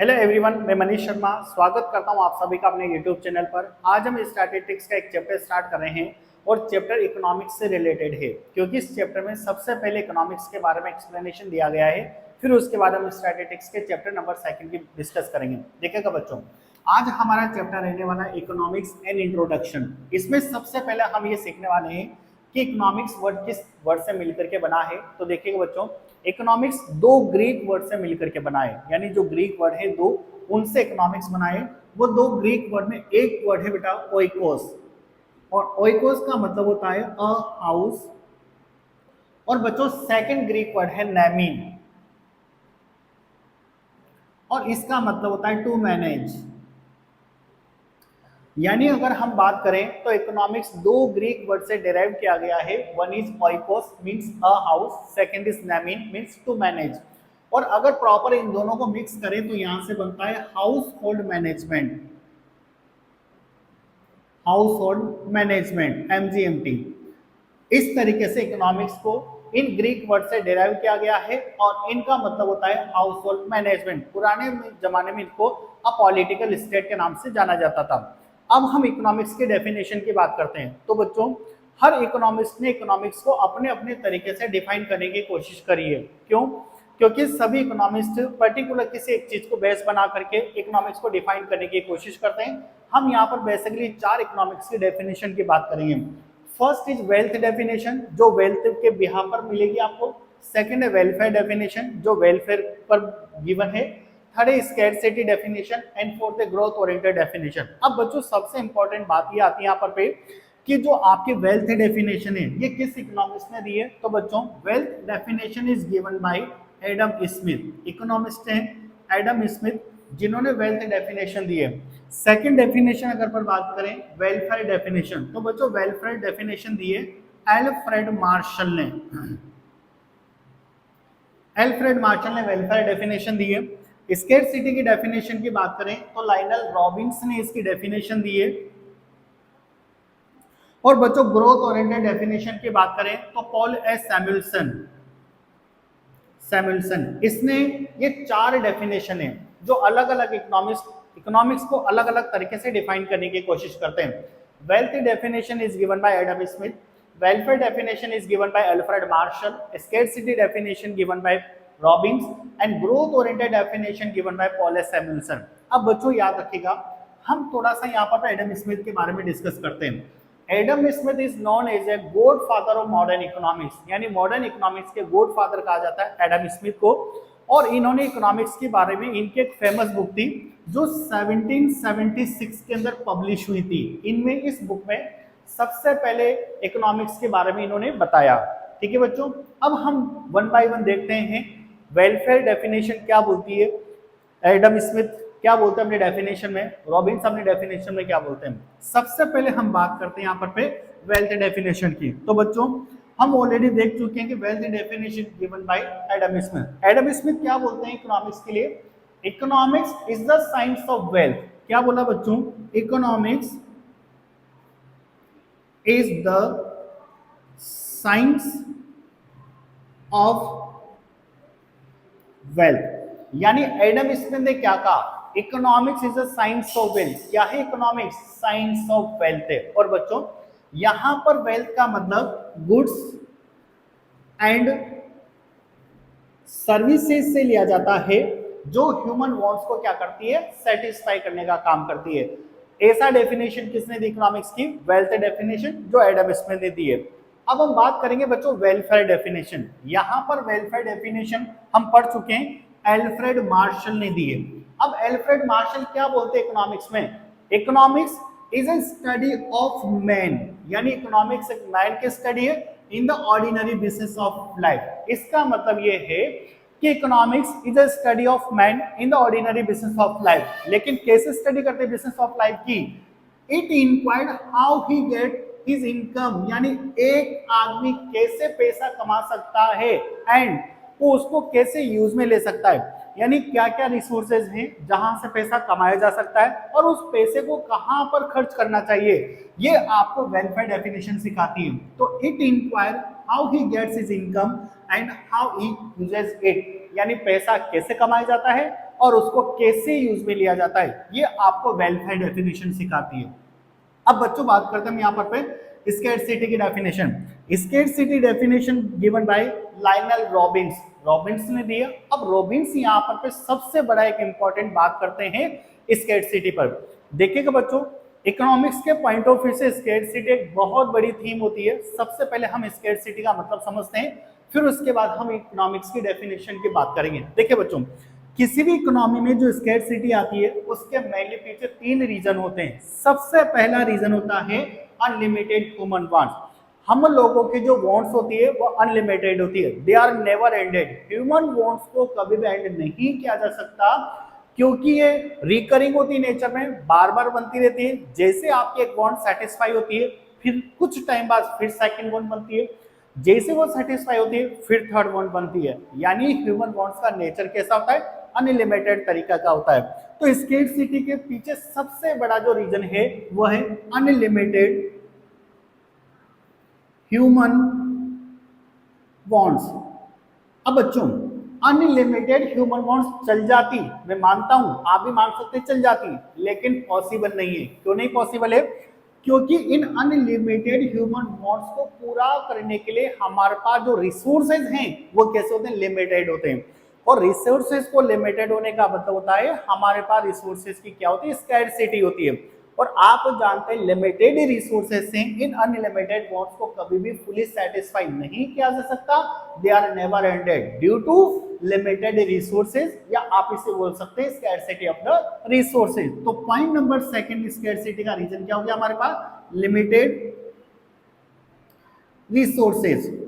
Hello everyone, मैं मनीष शर्मा स्वागत करता हूं आप सभी का अपने यूट्यूब चैनल पर। आज हम स्टैटिस्टिक्स का एक चैप्टर स्टार्ट कर रहे हैं और चैप्टर इकोनॉमिक्स से रिलेटेड है, क्योंकि इस चैप्टर में सबसे पहले इकोनॉमिक्स के बारे में एक्सप्लेनेशन दिया गया है। फिर उसके बाद हम स्टैटिस्टिक्स के चैप्टर नंबर 2 की डिस्कस करेंगे। देखिएगा बच्चों, आज हमारा चैप्टर रहने वाला है इकोनॉमिक्स एंड इंट्रोडक्शन। इसमें सबसे पहले हम ये सीखने वाले हैं कि इकोनॉमिक्स वर्ड किस वर्ड से मिलकर के बना है। तो देखिएगा बच्चों, इकोनॉमिक्स दो ग्रीक वर्ड से मिलकर के बना है, यानी जो ग्रीक वर्ड है दो, उनसे इकोनॉमिक्स बना है। वो दो ग्रीक वर्ड में एक वर्ड है बेटा ओइकोस, और ओइकोस का मतलब होता है अ हाउस। और बच्चों सेकंड ग्रीक वर्ड है नेमिन, और इसका मतलब होता है टू मैनेज। यानी अगर हम बात करें तो इकोनॉमिक्स दो ग्रीक वर्ड से डिराइव किया गया है। One is oikos means a house, second is nemein means to manage. और अगर प्रॉपर इन दोनों को मिक्स करें तो यहां से बनता है house hold management, house hold management MGMT। इस तरीके से इकोनॉमिक्स को इन ग्रीक वर्ड से डिराइव किया गया है और इनका मतलब होता है हाउस होल्ड मैनेजमेंट। पुराने जमाने में इनको अ पॉलिटिकल स्टेट के नाम से जाना जाता था। अब हम इकोनॉमिक्स के डेफिनेशन की बात करते हैं। तो बच्चों, हर इकोनॉमिस्ट ने इकोनॉमिक्स को अपने अपने तरीके से डिफाइन करने की कोशिश करी है। क्यों? क्योंकि सभी इकोनॉमिस्ट पर्टिकुलर किसी एक चीज को बेस बना करके इकोनॉमिक्स को डिफाइन करने की कोशिश करते हैं। हम यहाँ पर बेसिकली 4 इकोनॉमिक्स की डेफिनेशन की बात करेंगे। फर्स्ट इज वेल्थ डेफिनेशन, जो वेल्थ के बिहाफ पर मिलेगी आपको। सेकंड है वेलफेयर डेफिनेशन, जो वेलफेयर पर गिवन है। थर्ड है स्कैरसिटी डेफिनेशन एंड फोर्थ है ग्रोथ ओरिएंटेड डेफिनेशन। अब बच्चों, सबसे इंपॉर्टेंट बात ये आती है यहाँ पर कि जो आपकी वेल्थ डेफिनेशन है ये किस इकोनॉमिस्ट ने दी है। तो बच्चों, wealth definition is given by Adam Smith. Economist हैं एडम स्मिथ, जिन्होंने वेल्थ डेफिनेशन दी है। सेकंड डेफिनेशन अगर पर बात करें वेलफेयर डेफिनेशन, तो बच्चों वेलफेयर डेफिनेशन दी है एल्फ्रेड मार्शल ने। एल्फ्रेड मार्शल ने वेलफेयर डेफिनेशन दी है। स्कैरसिटी की डेफिनेशन की बात करें तो लाइनल रॉबिन्स ने इसकी डेफिनेशन दी है। और बच्चों, ग्रोथ ओरिएंटेड डेफिनेशन की बात करें तो पॉल एस सैमुअल्सन, इसने ये 4 डेफिनेशन है जो अलग अलग इकोनॉमिक्स को अलग अलग तरीके से डिफाइन करने की कोशिश करते हैं। Wealth definition is given by Adam Smith, welfare definition is given by Alfred Marshall, scarcity definition given by Robins and growth oriented definition given by Paul S Samuelson. अब बच्चों याद रखिएगा, हम थोड़ा सा यहाँ पर एडम स्मिथ के बारे में डिस्कस करते हैं। Adam Smith is known as a god father of modern economics, यानी मॉडर्न इकोनॉमिक्स के गॉड फादर कहा जाता है एडम स्मिथ को। और इन्होंने इकोनॉमिक्स के बारे में, इनकी एक फेमस बुक थी जो 1776 के अंदर पब्लिश हुई थी। इनमें इस बुक में सबसे पहले इकोनॉमिक्स के बारे में इन्होंने बताया। ठीक है बच्चों, अब हम वन बाय वन देखते हैं वेलफेयर डेफिनेशन क्या बोलती है, एडम स्मिथ क्या बोलते हैं अपने डेफिनेशन में, रॉबिन्स अपने डेफिनेशन में क्या बोलते हैं। सबसे पहले हम बात करते हैं यहाँ पर पे वेल्थ डेफिनेशन की। तो बच्चों, हम ऑलरेडी देख चुके हैं कि wealth definition given by Adam Smith. Adam Smith क्या बोलते हैं इकोनॉमिक्स के लिए? Economics is the science of wealth. क्या बोला बच्चों? Economics is the science of wealth. यानी एडम स्मिथ ने क्या कहा? Economics is a science of wealth. क्या है इकोनॉमिक्स? साइंस ऑफ वेल्थ है। और बच्चों, यहां पर वेल्थ का मतलब गुड्स एंड सर्विसेज से लिया जाता है, जो ह्यूमन वांट्स को क्या करती है? सेटिस्फाई करने का काम करती है। ऐसा डेफिनेशन किसने दी इकोनॉमिक्स की? वेल्थ डेफिनेशन, जो एडम स्मिथ ने दी है। अब हम बात करेंगे बच्चों वेलफेयर डेफिनेशन। यहां पर वेलफेयर डेफिनेशन हम पढ़ चुके हैं, एल्फ्रेड मार्शल ने दी है। अब एल्फ्रेड मार्शल क्या बोलते हैं इकोनॉमिक्स में? Economics is a study of man, यानी इकोनॉमिक्स एक मैन की स्टडी है in the ordinary business of life. इसका मतलब ये है कि economics is a study of man in the ordinary business of life. लेकिन कैसे स्टडी करते हैं बिजनेस ऑफ लाइफ की? It inquired how he get his income, यानी एक आदमी कैसे पैसा कमा सकता है एंड वो उसको कैसे यूज में ले सकता है, यानी क्या क्या रिसोर्सेज हैं जहां से पैसा कमाया जा सकता है और उस पैसे को कहां पर खर्च करना चाहिए, ये आपको वेलफेयर डेफिनेशन सिखाती है। तो it inquire how he gets his income and how he uses it, यानी पैसा कैसे कमाया जाता है और उसको कैसे यूज में लिया जाता है, ये आपको वेलफेयर डेफिनेशन सिखाती है। अब बच्चों बात करते हैं यहाँ पर स्कैरसिटी की definition. Scarcity definition given by Lionel Robins, Robins ने दिया। अब रॉबिन्स यहाँ पर सबसे बड़ा एक इंपॉर्टेंट बात करते हैं स्कैरसिटी पर। देखिएगा बच्चों, इकोनॉमिक्स के पॉइंट ऑफ व्यू से स्कैरसिटी एक बहुत बड़ी थीम होती है। सबसे पहले हम स्कैरसिटी का मतलब समझते हैं, फिर उसके बाद हम इकोनॉमिक्स की डेफिनेशन की बात करेंगे। देखिए बच्चों, किसी भी इकोनॉमी में जो स्कैरसिटी आती है उसके मेनली पीछे 3 रीजन होते हैं। सबसे पहला रीजन होता है अनलिमिटेड ह्यूमन वांट्स। हम लोगों की जो वांट्स होती है वो अनलिमिटेड होती है, they are never ended. Human wants को कभी भी एंड नहीं किया जा सकता, क्योंकि ये रिकरिंग होती है नेचर में, बार बार बनती रहती है। जैसे आपकी एक वांट सेटिस्फाई होती है, फिर कुछ टाइम बाद फिर सेकंड वांट बनती है, जैसे वो सेटिस्फाई होती है फिर थर्ड वांट बनती है। यानी ह्यूमन वांट्स का नेचर कैसा होता है, अनलिमिटेड तरीका का होता है। तो स्कैरसिटी के पीछे सबसे बड़ा जो रीजन है वो है अनलिमिटेड ह्यूमन वांट्स। अब बच्चों, अनलिमिटेड ह्यूमन वांट्स चल जाती, मैं मानता हूं, आप भी मान सकते चल जाती, लेकिन पॉसिबल नहीं है। क्यों नहीं पॉसिबल है? क्योंकि इन अनलिमिटेड ह्यूमन वांट्स को पूरा करने के लिए हमारे पास जो रिसोर्सेज हैं वो कैसे होते हैं, लिमिटेड होते हैं। और रिसोर्सेज को लिमिटेड होने का मतलब होता है हमारे पास रिसोर्सेज की क्या होती है, स्कैरसिटी होती है। और आप जानते हैं लिमिटेड रिसोर्सेज से इन अनलिमिटेड वांट्स को कभी भी फुली सेटिस्फाई नहीं किया जा सकता, they are never ended due to limited resources, या आप इसे बोल सकते हैं स्कैरसिटी ऑफ द रिसोर्सेज। तो पॉइंट नंबर सेकंड स्कैरसिटी का रीजन क्या हो गया हमारे पास, लिमिटेड रिसोर्सेज।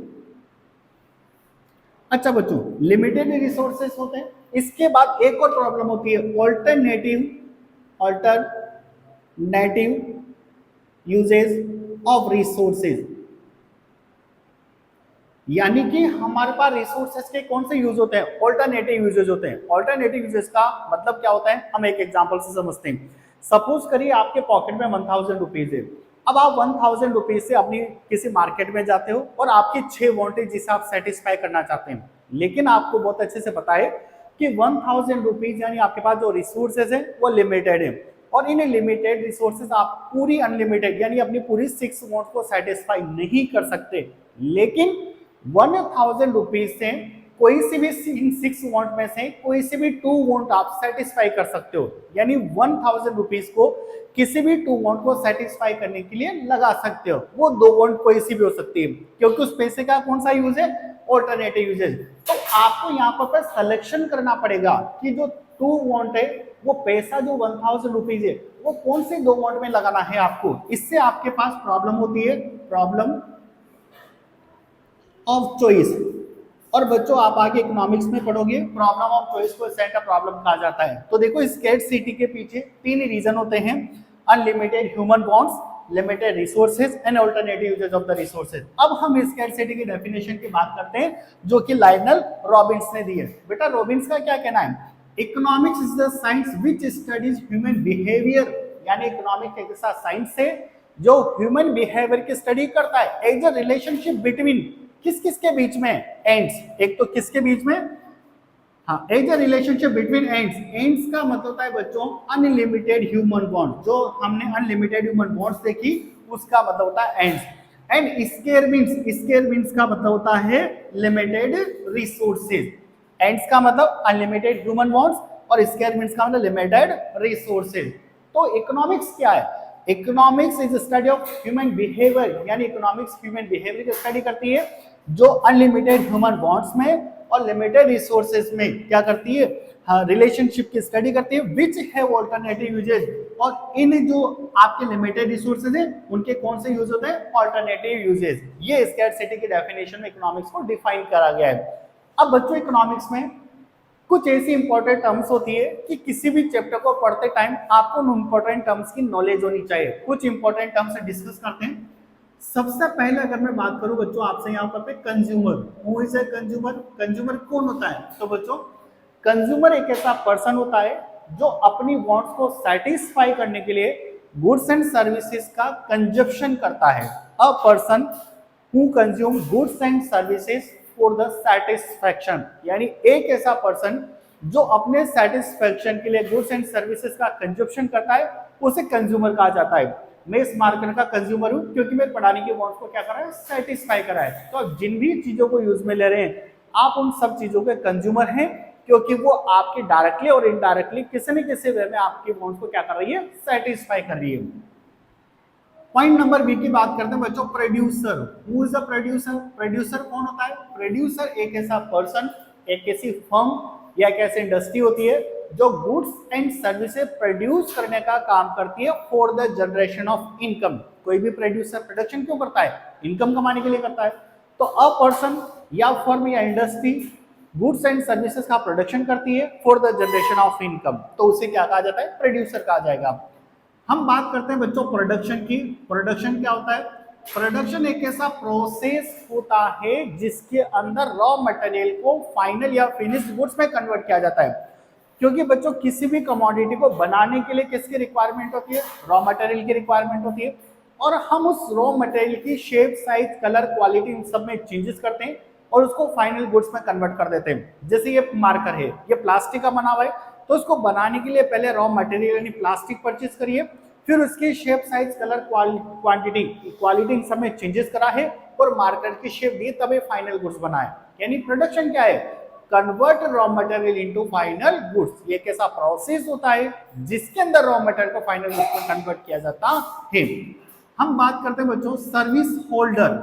अच्छा बच्चों, लिमिटेड रिसोर्सेज होते हैं। इसके बाद एक और प्रॉब्लम होती है, अल्टरनेटिव यूजेज ऑफ रिसोर्सेज। यानी कि हमारे पास रिसोर्सेज के कौन से यूज होते हैं, ऑल्टरनेटिव यूजेज होते हैं। ऑल्टरनेटिव यूजेज का मतलब क्या होता है, हम एक एग्जांपल से समझते हैं। सपोज करिए आपके पॉकेट में 1000 रुपीज है। अब आप 1000 रुपीज से अपनी किसी मार्केट में जाते हो और आपकी 6 वांटेज जिसे आप सेटिस्फाई करना चाहते हैं, लेकिन आपको बहुत अच्छे से पता है कि 1000 रुपीज यानी आपके पास जो रिसोर्सेज है वो लिमिटेड है, और इन लिमिटेड रिसोर्सेज आप पूरी अनलिमिटेड यानी अपनी पूरी 6 वांट को सेटिस्फाई नहीं कर सकते। लेकिन 1000 रुपीज से कोई सी भी 6 वांट में से कोई सी भी 2 वांट आप सेटिस्फाई कर सकते हो। यानी 1000 रुपीज को किसी भी 2 वांट को सेटिस्फाई करने के लिए लगा सकते हो। वो 2 वांट कोई सी भी हो सकती है, क्योंकि उस पैसे का कौन सा यूज है, ऑल्टरनेटिव यूजेज। तो आपको यहाँ पर सिलेक्शन करना पड़ेगा कि जो 2 वांट है वो पैसा जो 1000 रुपीज है वो कौन से 2 वांट में लगाना है आपको। इससे आपके पास प्रॉब्लम होती है, प्रॉब्लम ऑफ चॉइस। और बच्चों आप आगे इकोनॉमिक्स में पढ़ोगे, प्रॉब्लम ऑफ चॉइस को सेंटर प्रॉब्लम कहा जाता है। तो देखो, स्कैरसिटी के पीछे 3 रीजन होते हैं, unlimited human wants, limited resources and alternative uses of the resources. अब हम स्कैरसिटी की डेफिनेशन की बात करते हैं, जो कि लाइनल रॉबिन्स ने दी है। बेटा रॉबिन्स का क्या कहना है, economics is the science which studies human behaviour. यानी इकोनॉमिक्स एक ऐसा साइंस है जो ह्यूमन बिहेवियर की स्टडी करता है एज अ रिलेशनशिप बिटवीन, किस किस के बीच में, एंड्स। एक तो किसके बीच में, हाँ, as a relationship between ends. Ends का मतलब होता है बच्चों अनलिमिटेड ह्यूमन बॉन्ड। जो हमने अनलिमिटेड ह्यूमन बॉन्ड्स देखी उसका मतलब होता है एंड्स। एंड स्केयर मीन्स का मतलब होता है लिमिटेड रिसोर्सेज। एंड्स का मतलब अनलिमिटेड ह्यूमन बॉन्ड्स और स्केयर मीन्स का मतलब लिमिटेड रिसोर्सेज। तो इकोनॉमिक्स क्या है, economics is study of human behaviour. यानी इकोनॉमिक्स ह्यूमन बिहेवियर की स्टडी करती है, जो अनलिमिटेड ह्यूमन बॉन्ड्स में और लिमिटेड रिसोर्सेज में क्या करती है, रिलेशनशिप की स्टडी करती है, विच हैव ऑल्टरनेटिव यूजेज। और इन जो आपके लिमिटेड रिसोर्सेज है उनके कौन से यूज होते हैं, ऑल्टरनेटिव यूजेज। ये स्कैरसिटी की डेफिनेशन में इकोनॉमिक्स को डिफाइन करा गया है। अब बच्चों इकोनॉमिक्स में कुछ ऐसी इंपॉर्टेंट टर्म्स होती है कि किसी भी चैप्टर को पढ़ते टाइम आपको उन इंपॉर्टेंट टर्म्स की नॉलेज होनी चाहिए। कुछ इंपॉर्टेंट टर्म्स डिस्कस करते हैं। सबसे पहले अगर मैं बात करूं बच्चों आपसे यहाँ पर consumer, who is a consumer. Consumer कौन होता है, तो बच्चों कंज्यूमर एक ऐसा पर्सन होता है जो अपनी वांट्स को सेटिस्फाई करने के लिए गुड्स एंड सर्विसेज का कंजप्शन करता है। A person who consume goods and services for the satisfaction. यानी एक ऐसा पर्सन जो अपने सेटिस्फेक्शन के लिए गुड्स एंड सर्विसेज का कंजप्शन करता है उसे कंज्यूमर कहा जाता है। मैं इस मार्केट का कंज्यूमर हूं क्योंकि मैं पढ़ाने के वांट्स को क्या कर रहा है, सेटिस्फाई कर रहा है। तो आप जिन भी चीजों को यूज में ले रहे हैं आप उन सब चीजों के कंज्यूमर हैं, क्योंकि वो आपके डायरेक्टली और इनडायरेक्टली किसी न किसी वे में आपके वांट्स को क्या कर रही है, सेटिस्फाई कर रही है। पॉइंट नंबर बी की बात करते हैं बच्चों, producer. Who is the producer? Producer कौन होता है? प्रोड्यूसर एक ऐसा पर्सन, एक ऐसी फर्म या एक ऐसी इंडस्ट्री होती है जो गुड्स एंड सर्विसेज प्रोड्यूस करने का काम करती है for the generation of income. कोई भी प्रोड्यूसर प्रोडक्शन क्यों करता है? इनकम कमाने के लिए करता है। तो अ पर्सन या फर्म या इंडस्ट्री गुड्स एंड सर्विसेज का प्रोडक्शन करती है for the generation of income, तो उसे क्या कहा जाता है? प्रोड्यूसर कहा जाएगा। हम बात करते हैं बच्चों प्रोडक्शन की। प्रोडक्शन क्या होता है? प्रोडक्शन एक ऐसा प्रोसेस होता है जिसके अंदर रॉ मटेरियल को फाइनल या फिनिश्ड गुड्स में कन्वर्ट किया जाता है। क्योंकि बच्चों किसी भी कमोडिटी को बनाने के लिए किसकी रिक्वायरमेंट होती है? रॉ मटेरियल की रिक्वायरमेंट होती है। और हम उस रॉ मटेरियल की shape, size, colour, quality in सब में चेंजेस करते हैं और उसको फाइनल गुड्स में कन्वर्ट कर देते हैं। जैसे ये मार्कर है, ये प्लास्टिक का बना हुआ है, तो उसको बनाने के लिए पहले रॉ मटेरियल यानी प्लास्टिक परचेज करिए, फिर उसकी shape, size, colour, quantity, quality in सब में चेंजेस करा है और मार्कर की शेप दी, तभी फाइनल गुड्स बनाए। यानी प्रोडक्शन क्या है? Convert raw material into final goods. ये कैसा प्रोसेस होता है जिसके अंदर रॉ मटेरियल को फाइनल गुड्स में कन्वर्ट किया जाता है। हम बात करते हैं बच्चों सर्विस होल्डर।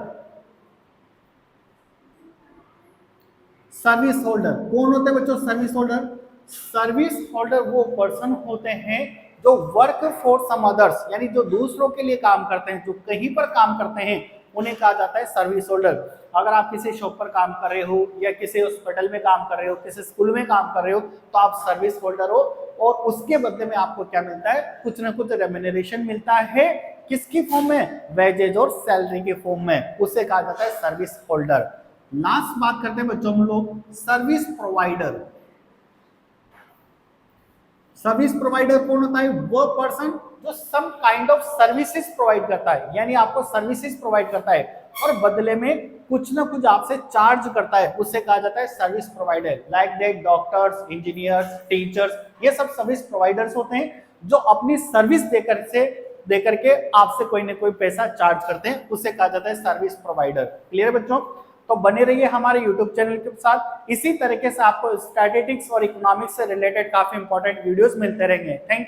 सर्विस होल्डर कौन होते हैं बच्चों? सर्विस होल्डर, सर्विस होल्डर वो पर्सन होते हैं जो वर्क फॉर सम अदर्स, यानी जो दूसरों के लिए काम करते हैं, जो कहीं पर काम करते हैं, उन्हें कहा जाता है सर्विस होल्डर। अगर आप किसी शॉप पर काम कर रहे हो या किसी हॉस्पिटल में काम कर रहे हो, किसी स्कूल में काम कर रहे हो, तो आप सर्विस होल्डर हो और उसके बदले में आपको क्या मिलता है? कुछ ना कुछ रेम्यूनरेशन मिलता है। किसकी फॉर्म में? वेजेज और सैलरी के फॉर्म में, उसे कहा जाता है सर्विस होल्डर। लास्ट बात करते हैं बच्चों हम लोग सर्विस प्रोवाइडर। सर्विस प्रोवाइडर कौन होता है? वो पर्सन जो some kind of services provide करता है, यानी आपको सर्विसेज प्रोवाइड करता है और बदले में कुछ ना कुछ आपसे चार्ज करता है, उससे कहा जाता है service provider. Like that doctors, engineers, teachers, ये सब सर्विस प्रोवाइडर्स होते हैं जो अपनी सर्विस देकर के आपसे कोई ना कोई पैसा चार्ज करते हैं, उससे कहा जाता है सर्विस प्रोवाइडर। क्लियर है बच्चों? तो बने रहिए हमारे YouTube चैनल के साथ। इसी तरीके से आपको स्टैटिस्टिक्स और इकोनॉमिक्स से रिलेटेड काफी इंपॉर्टेंट वीडियोस मिलते रहेंगे। Thank you.